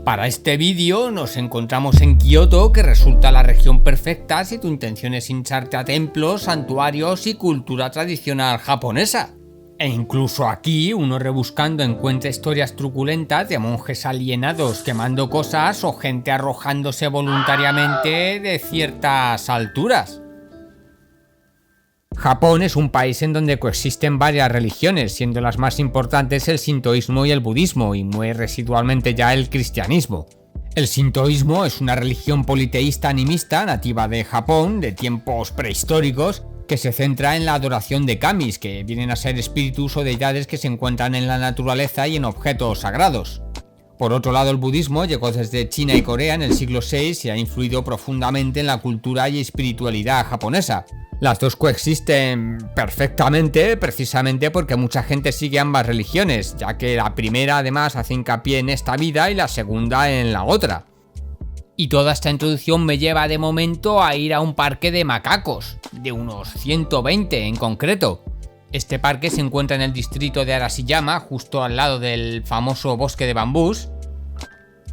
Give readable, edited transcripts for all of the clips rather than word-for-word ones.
Para este vídeo nos encontramos en Kioto, que resulta la región perfecta si tu intención es hincharte a templos, santuarios y cultura tradicional japonesa. E incluso aquí, uno rebuscando encuentra historias truculentas de monjes alienados quemando cosas o gente arrojándose voluntariamente de ciertas alturas. Japón es un país en donde coexisten varias religiones, siendo las más importantes el sintoísmo y el budismo, y muy residualmente ya el cristianismo. El sintoísmo es una religión politeísta animista nativa de Japón, de tiempos prehistóricos, que se centra en la adoración de kamis, que vienen a ser espíritus o deidades que se encuentran en la naturaleza y en objetos sagrados. Por otro lado, el budismo llegó desde China y Corea en el siglo VI y ha influido profundamente en la cultura y espiritualidad japonesa. Las dos coexisten perfectamente, precisamente porque mucha gente sigue ambas religiones, ya que la primera además hace hincapié en esta vida y la segunda en la otra. Y toda esta introducción me lleva de momento a ir a un parque de macacos, de unos 120 en concreto. Este parque se encuentra en el distrito de Arashiyama, justo al lado del famoso bosque de bambús.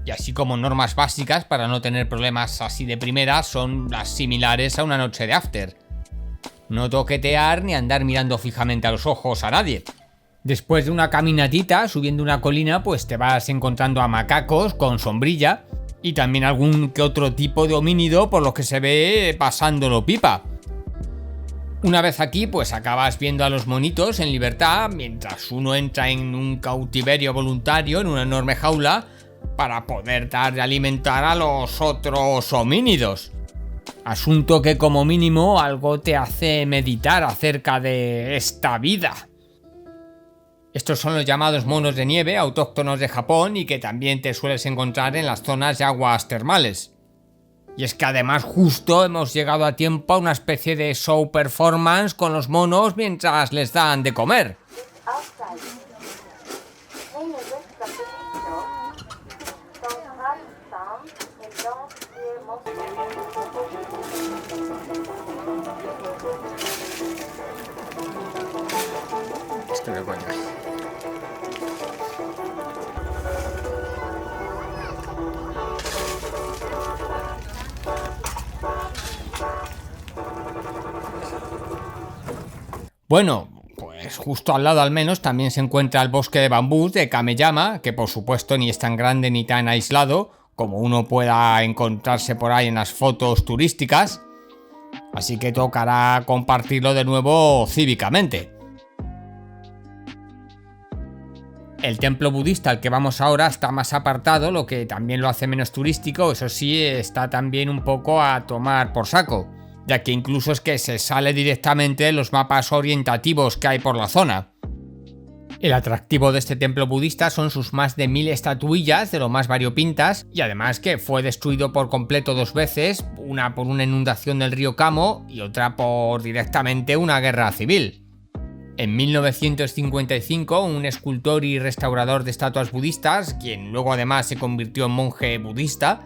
Y así como normas básicas para no tener problemas así de primera son las similares a una noche de after. No toquetear ni andar mirando fijamente a los ojos a nadie. Después de una caminatita subiendo una colina, pues te vas encontrando a macacos con sombrilla y también algún que otro tipo de homínido por lo que se ve pasándolo pipa. Una vez aquí, pues acabas viendo a los monitos en libertad mientras uno entra en un cautiverio voluntario en una enorme jaula para poder dar de alimentar a los otros homínidos. Asunto que como mínimo algo te hace meditar acerca de esta vida. Estos son los llamados monos de nieve autóctonos de Japón y que también te sueles encontrar en las zonas de aguas termales. Y es que además justo hemos llegado a tiempo a una especie de show performance con los monos mientras les dan de comer. Esto de coña. Bueno, pues justo al lado al menos también se encuentra el bosque de bambús de Kameyama, que por supuesto ni es tan grande ni tan aislado como uno pueda encontrarse por ahí en las fotos turísticas, así que tocará compartirlo de nuevo cívicamente. El templo budista al que vamos ahora está más apartado, lo que también lo hace menos turístico. Eso sí, está también un poco a tomar por saco, ya que incluso es que se sale directamente de los mapas orientativos que hay por la zona. El atractivo de este templo budista son sus más de 1000 estatuillas de lo más variopintas, y además que fue destruido por completo dos veces, una por una inundación del río Kamo y otra por directamente una guerra civil. En 1955, un escultor y restaurador de estatuas budistas, quien luego además se convirtió en monje budista,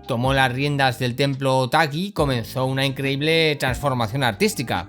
tomó las riendas del templo Tagi y comenzó una increíble transformación artística.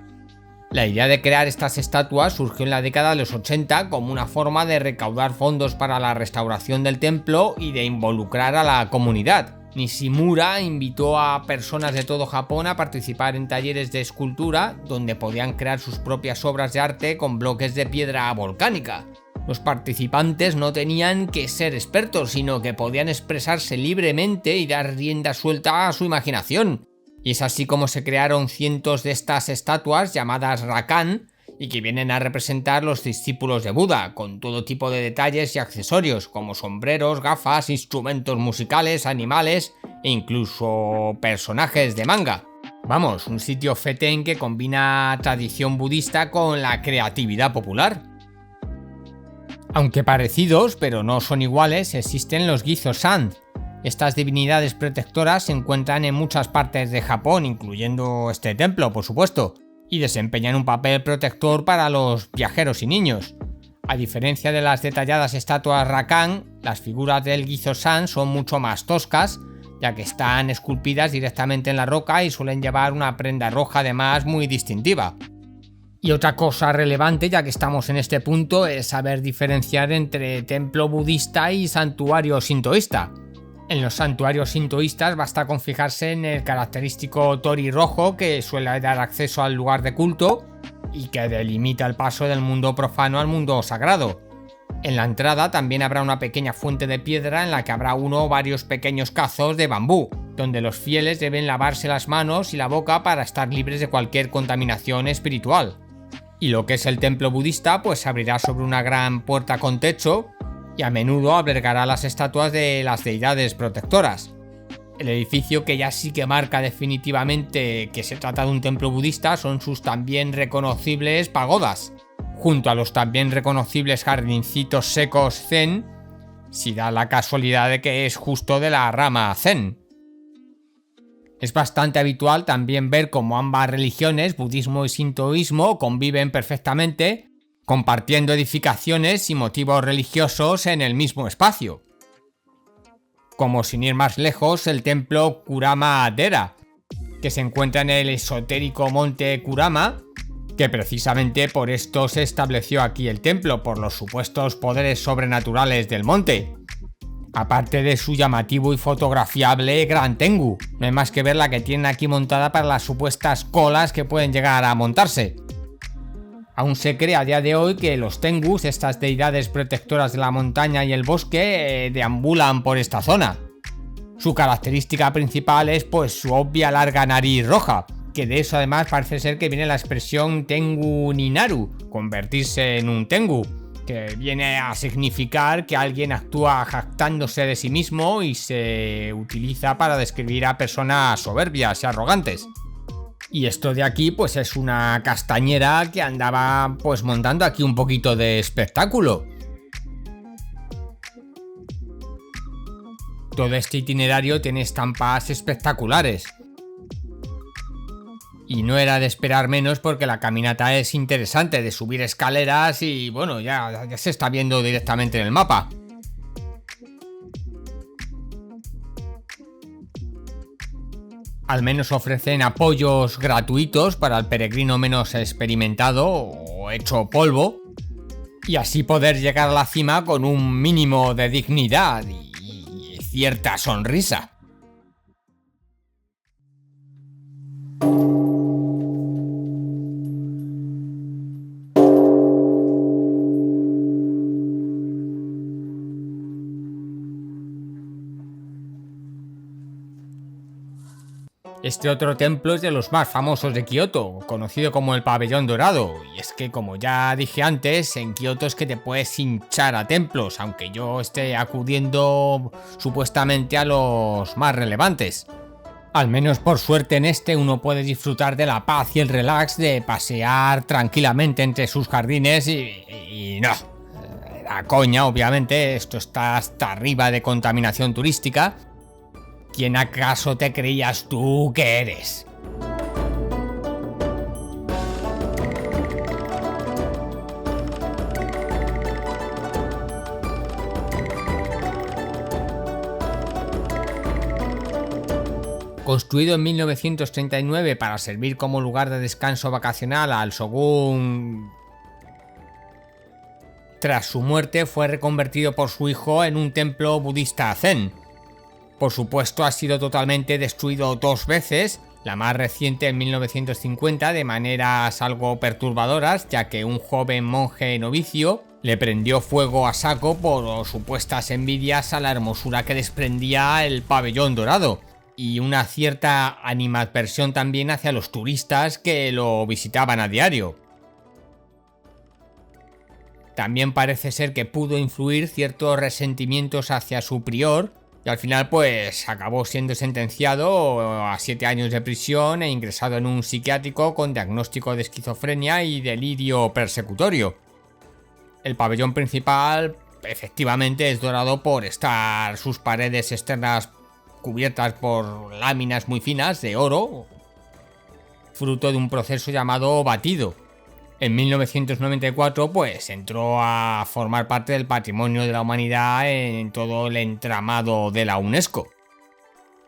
La idea de crear estas estatuas surgió en la década de los 80 como una forma de recaudar fondos para la restauración del templo y de involucrar a la comunidad. Nishimura invitó a personas de todo Japón a participar en talleres de escultura donde podían crear sus propias obras de arte con bloques de piedra volcánica. Los participantes no tenían que ser expertos, sino que podían expresarse libremente y dar rienda suelta a su imaginación. Y es así como se crearon cientos de estas estatuas llamadas Rakan y que vienen a representar los discípulos de Buda, con todo tipo de detalles y accesorios como sombreros, gafas, instrumentos musicales, animales e incluso personajes de manga. Vamos, un sitio fetén que combina tradición budista con la creatividad popular. Aunque parecidos, pero no son iguales, existen los Gizo-san. Estas divinidades protectoras se encuentran en muchas partes de Japón, incluyendo este templo, por supuesto, y desempeñan un papel protector para los viajeros y niños. A diferencia de las detalladas estatuas Rakan, las figuras del Gizo-san son mucho más toscas, ya que están esculpidas directamente en la roca y suelen llevar una prenda roja además muy distintiva. Y otra cosa relevante, ya que estamos en este punto, es saber diferenciar entre templo budista y santuario sintoísta. En los santuarios sintoístas basta con fijarse en el característico tori rojo que suele dar acceso al lugar de culto y que delimita el paso del mundo profano al mundo sagrado. En la entrada también habrá una pequeña fuente de piedra en la que habrá uno o varios pequeños cazos de bambú, donde los fieles deben lavarse las manos y la boca para estar libres de cualquier contaminación espiritual. Y lo que es el templo budista pues se abrirá sobre una gran puerta con techo y a menudo albergará las estatuas de las deidades protectoras. El edificio que ya sí que marca definitivamente que se trata de un templo budista son sus también reconocibles pagodas, junto a los también reconocibles jardincitos secos zen, si da la casualidad de que es justo de la rama zen. Es bastante habitual también ver cómo ambas religiones, budismo y sintoísmo, conviven perfectamente, compartiendo edificaciones y motivos religiosos en el mismo espacio. Como sin ir más lejos, el templo Kurama-dera, que se encuentra en el esotérico monte Kurama, que precisamente por esto se estableció aquí el templo, por los supuestos poderes sobrenaturales del monte. Aparte de su llamativo y fotografiable Gran Tengu, no hay más que ver la que tienen aquí montada para las supuestas colas que pueden llegar a montarse. Aún se cree a día de hoy que los Tengus, estas deidades protectoras de la montaña y el bosque, deambulan por esta zona. Su característica principal es pues su obvia larga nariz roja, que de eso además parece ser que viene la expresión Tengu Ninaru, convertirse en un Tengu, que viene a significar que alguien actúa jactándose de sí mismo y se utiliza para describir a personas soberbias y arrogantes. Y esto de aquí pues es una castañera que andaba pues montando aquí un poquito de espectáculo. Todo este itinerario tiene estampas espectaculares. Y no era de esperar menos porque la caminata es interesante, de subir escaleras y bueno, ya se está viendo directamente en el mapa. Al menos ofrecen apoyos gratuitos para el peregrino menos experimentado o hecho polvo, y así poder llegar a la cima con un mínimo de dignidad y cierta sonrisa. Este otro templo es de los más famosos de Kioto, conocido como el Pabellón Dorado, y es que como ya dije antes, en Kioto es que te puedes hinchar a templos, aunque yo esté acudiendo supuestamente a los más relevantes. Al menos por suerte en este uno puede disfrutar de la paz y el relax de pasear tranquilamente entre sus jardines y no, la coña obviamente, esto está hasta arriba de contaminación turística. ¿Quién acaso te creías tú que eres? Construido en 1939 para servir como lugar de descanso vacacional al shogún, tras su muerte fue reconvertido por su hijo en un templo budista zen. Por supuesto ha sido totalmente destruido 2 veces, la más reciente en 1950 de maneras algo perturbadoras, ya que un joven monje novicio le prendió fuego a saco por supuestas envidias a la hermosura que desprendía el Pabellón Dorado, y una cierta animadversión también hacia los turistas que lo visitaban a diario. También parece ser que pudo influir ciertos resentimientos hacia su prior, y al final pues acabó siendo sentenciado a 7 años de prisión e ingresado en un psiquiátrico con diagnóstico de esquizofrenia y delirio persecutorio. El pabellón principal efectivamente es dorado por estar sus paredes externas cubiertas por láminas muy finas de oro, fruto de un proceso llamado batido. En 1994 pues entró a formar parte del patrimonio de la humanidad en todo el entramado de la UNESCO.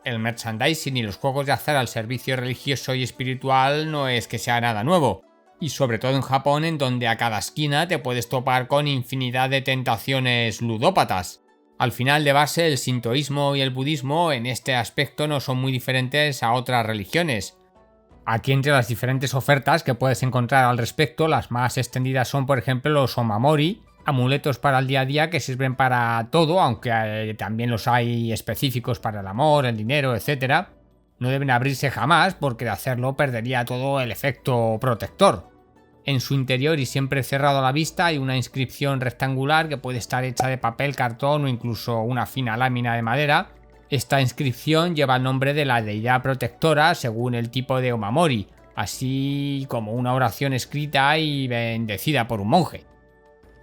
El merchandising y los juegos de azar al servicio religioso y espiritual no es que sea nada nuevo, y sobre todo en Japón, en donde a cada esquina te puedes topar con infinidad de tentaciones ludópatas. Al final, de base, el sintoísmo y el budismo en este aspecto no son muy diferentes a otras religiones. Aquí, entre las diferentes ofertas que puedes encontrar al respecto, las más extendidas son, por ejemplo, los omamori, amuletos para el día a día que sirven para todo, aunque también los hay específicos para el amor, el dinero, etc. No deben abrirse jamás porque de hacerlo perdería todo el efecto protector. En su interior y siempre cerrado a la vista hay una inscripción rectangular que puede estar hecha de papel, cartón o incluso una fina lámina de madera. Esta inscripción lleva el nombre de la deidad protectora según el tipo de omamori, así como una oración escrita y bendecida por un monje.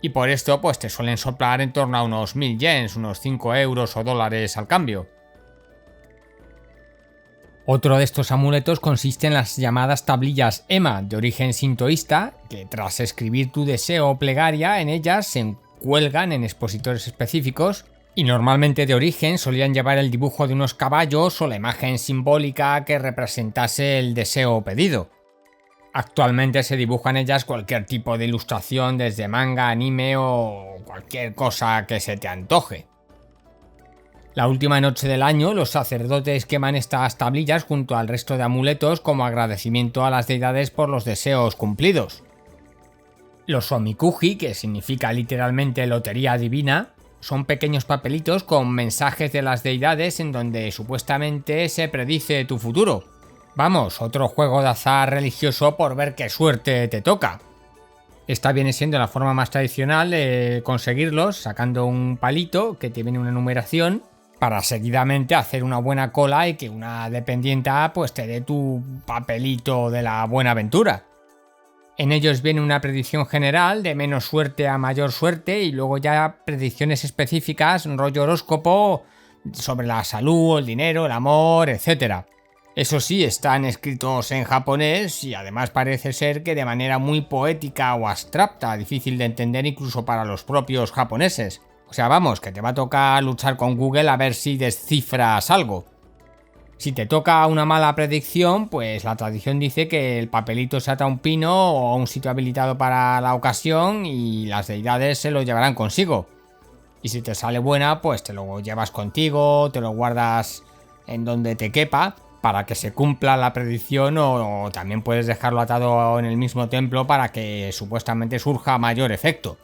Y por esto pues te suelen soplar en torno a unos 1000 yens, unos 5 euros o dólares al cambio. Otro de estos amuletos consiste en las llamadas tablillas Ema de origen sintoísta, que tras escribir tu deseo o plegaria en ellas se cuelgan en expositores específicos y normalmente de origen solían llevar el dibujo de unos caballos o la imagen simbólica que representase el deseo pedido. Actualmente se dibuja en ellas cualquier tipo de ilustración, desde manga, anime o cualquier cosa que se te antoje. La última noche del año, los sacerdotes queman estas tablillas junto al resto de amuletos como agradecimiento a las deidades por los deseos cumplidos. Los omikuji, que significa literalmente lotería divina, son pequeños papelitos con mensajes de las deidades en donde supuestamente se predice tu futuro. Vamos, otro juego de azar religioso por ver qué suerte te toca. Esta viene siendo la forma más tradicional de conseguirlos, sacando un palito que te viene una numeración para seguidamente hacer una buena cola y que una dependienta pues te dé tu papelito de la buena aventura. En ellos viene una predicción general de menos suerte a mayor suerte y luego ya predicciones específicas, rollo horóscopo sobre la salud, el dinero, el amor, etc. Eso sí, están escritos en japonés y además parece ser que de manera muy poética o abstracta, difícil de entender incluso para los propios japoneses. O sea, vamos, que te va a tocar luchar con Google a ver si descifras algo. Si te toca una mala predicción, pues la tradición dice que el papelito se ata a un pino o a un sitio habilitado para la ocasión y las deidades se lo llevarán consigo. Y si te sale buena, pues te lo llevas contigo, te lo guardas en donde te quepa para que se cumpla la predicción o también puedes dejarlo atado en el mismo templo para que supuestamente surja mayor efecto.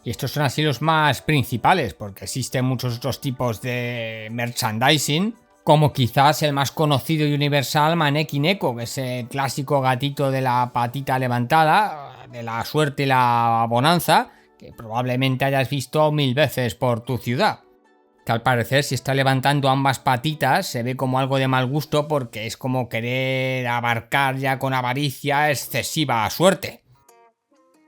Y estos son así los más principales, porque existen muchos otros tipos de merchandising, como quizás el más conocido y universal Maneki Neko, que es el clásico gatito de la patita levantada, de la suerte y la bonanza, que probablemente hayas visto 1000 veces por tu ciudad. Que al parecer, si está levantando ambas patitas, se ve como algo de mal gusto porque es como querer abarcar ya con avaricia excesiva suerte.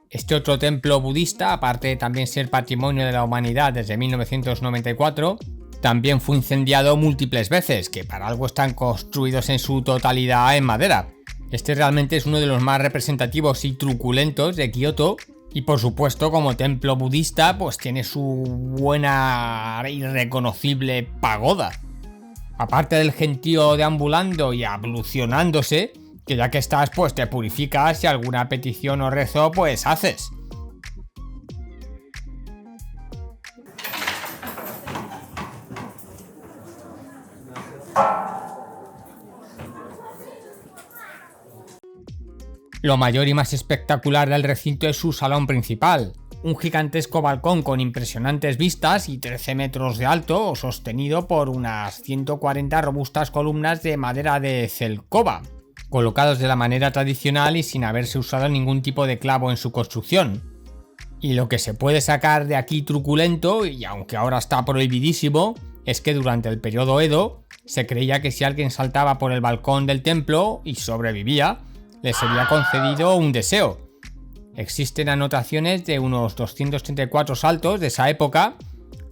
Este otro templo budista, aparte de también ser patrimonio de la humanidad desde 1994, también fue incendiado múltiples veces, que para algo están construidos en su totalidad en madera. Este realmente es uno de los más representativos y truculentos de Kioto, y por supuesto como templo budista pues tiene su buena y reconocible pagoda. Aparte del gentío deambulando y ablucionándose, que ya que estás pues te purificas y alguna petición o rezo pues haces. Lo mayor y más espectacular del recinto es su salón principal, un gigantesco balcón con impresionantes vistas y 13 metros de alto, sostenido por unas 140 robustas columnas de madera de celcoba, colocados de la manera tradicional y sin haberse usado ningún tipo de clavo en su construcción. Y lo que se puede sacar de aquí truculento, y aunque ahora está prohibidísimo, es que durante el periodo Edo se creía que si alguien saltaba por el balcón del templo y sobrevivía, le sería concedido un deseo. Existen anotaciones de unos 234 saltos de esa época,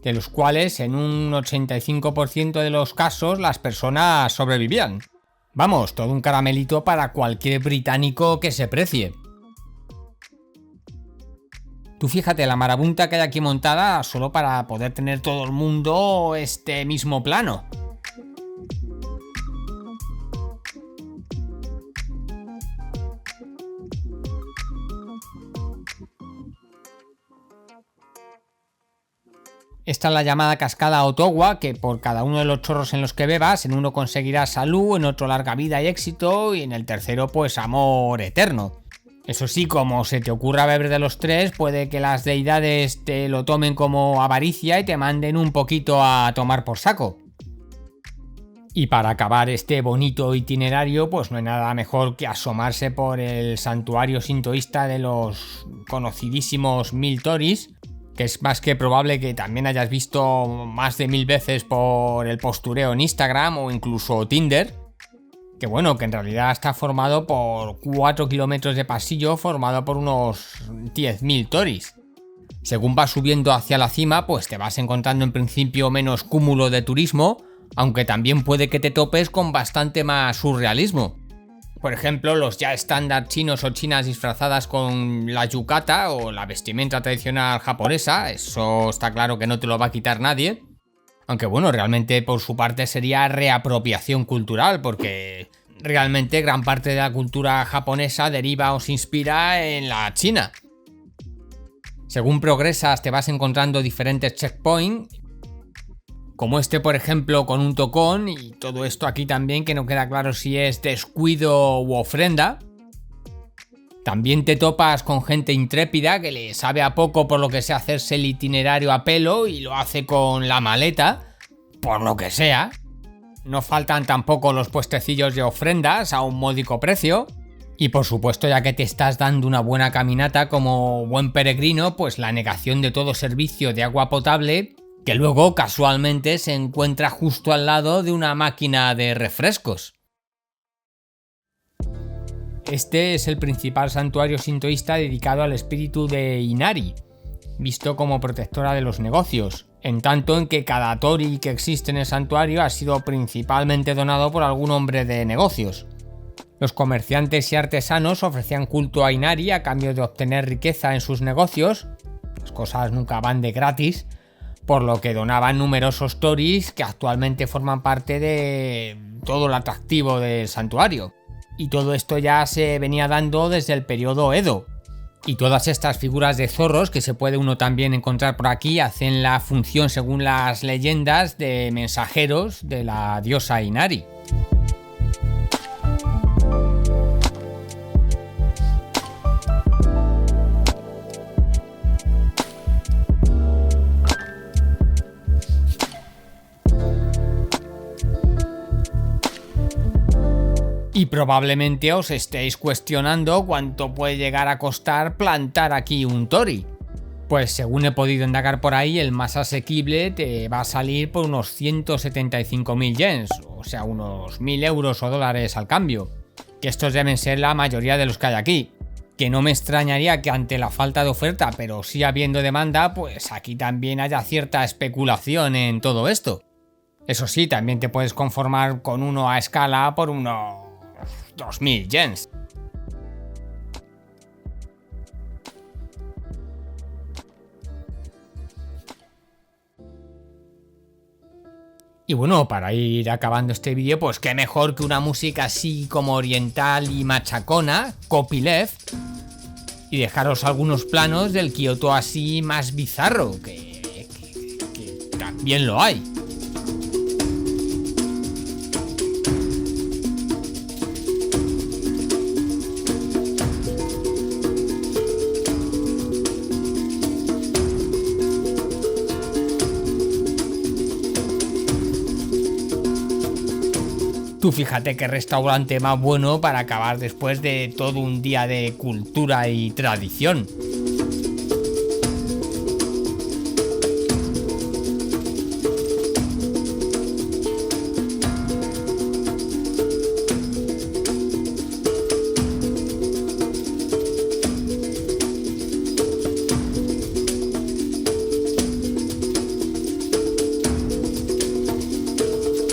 de los cuales en un 85% de los casos las personas sobrevivían. Vamos, todo un caramelito para cualquier británico que se precie. Tú fíjate la marabunta que hay aquí montada solo para poder tener todo el mundo este mismo plano. Esta es la llamada cascada Otowa, que por cada uno de los chorros en los que bebas, en uno conseguirás salud, en otro larga vida y éxito, y en el tercero pues amor eterno. Eso sí, como se te ocurra beber de los tres, puede que las deidades te lo tomen como avaricia y te manden un poquito a tomar por saco. Y para acabar este bonito itinerario, pues no hay nada mejor que asomarse por el santuario sintoísta de los conocidísimos 1000 toris, que es más que probable que también hayas visto más de 1000 veces por el postureo en Instagram o incluso Tinder. Que bueno, que en realidad está formado por 4 kilómetros de pasillo formado por unos 10.000 toris. Según vas subiendo hacia la cima, pues te vas encontrando en principio menos cúmulo de turismo, aunque también puede que te topes con bastante más surrealismo. Por ejemplo, los ya estándar chinos o chinas disfrazadas con la yukata o la vestimenta tradicional japonesa, eso está claro que no te lo va a quitar nadie. Aunque bueno, realmente por su parte sería reapropiación cultural, porque realmente gran parte de la cultura japonesa deriva o se inspira en la china. Según progresas te vas encontrando diferentes checkpoints, como este por ejemplo con un tocón, y todo esto aquí también que no queda claro si es descuido u ofrenda. También te topas con gente intrépida que le sabe a poco por lo que sea hacerse el itinerario a pelo y lo hace con la maleta, por lo que sea. No faltan tampoco los puestecillos de ofrendas a un módico precio. Y por supuesto, ya que te estás dando una buena caminata como buen peregrino, pues la negación de todo servicio de agua potable, que luego casualmente se encuentra justo al lado de una máquina de refrescos. Este es el principal santuario sintoísta dedicado al espíritu de Inari, visto como protectora de los negocios, en tanto en que cada tori que existe en el santuario ha sido principalmente donado por algún hombre de negocios. Los comerciantes y artesanos ofrecían culto a Inari a cambio de obtener riqueza en sus negocios, las cosas nunca van de gratis, por lo que donaban numerosos toris que actualmente forman parte de todo el atractivo del santuario. Y todo esto ya se venía dando desde el periodo Edo. Y todas estas figuras de zorros que se puede uno también encontrar por aquí hacen la función, según las leyendas, de mensajeros de la diosa Inari. Y probablemente os estéis cuestionando cuánto puede llegar a costar plantar aquí un tori. Pues según he podido indagar por ahí, el más asequible te va a salir por unos 175.000 yens, o sea, unos 1.000 euros o dólares al cambio. Que estos deben ser la mayoría de los que hay aquí. Que no me extrañaría que ante la falta de oferta, pero sí habiendo demanda, pues aquí también haya cierta especulación en todo esto. Eso sí, también te puedes conformar con uno a escala por unos 2.000 yens. Y bueno, para ir acabando este vídeo, pues qué mejor que una música así como oriental y machacona, copyleft, y dejaros algunos planos del Kioto así más bizarro, que también lo hay. Tú fíjate qué restaurante más bueno para acabar después de todo un día de cultura y tradición.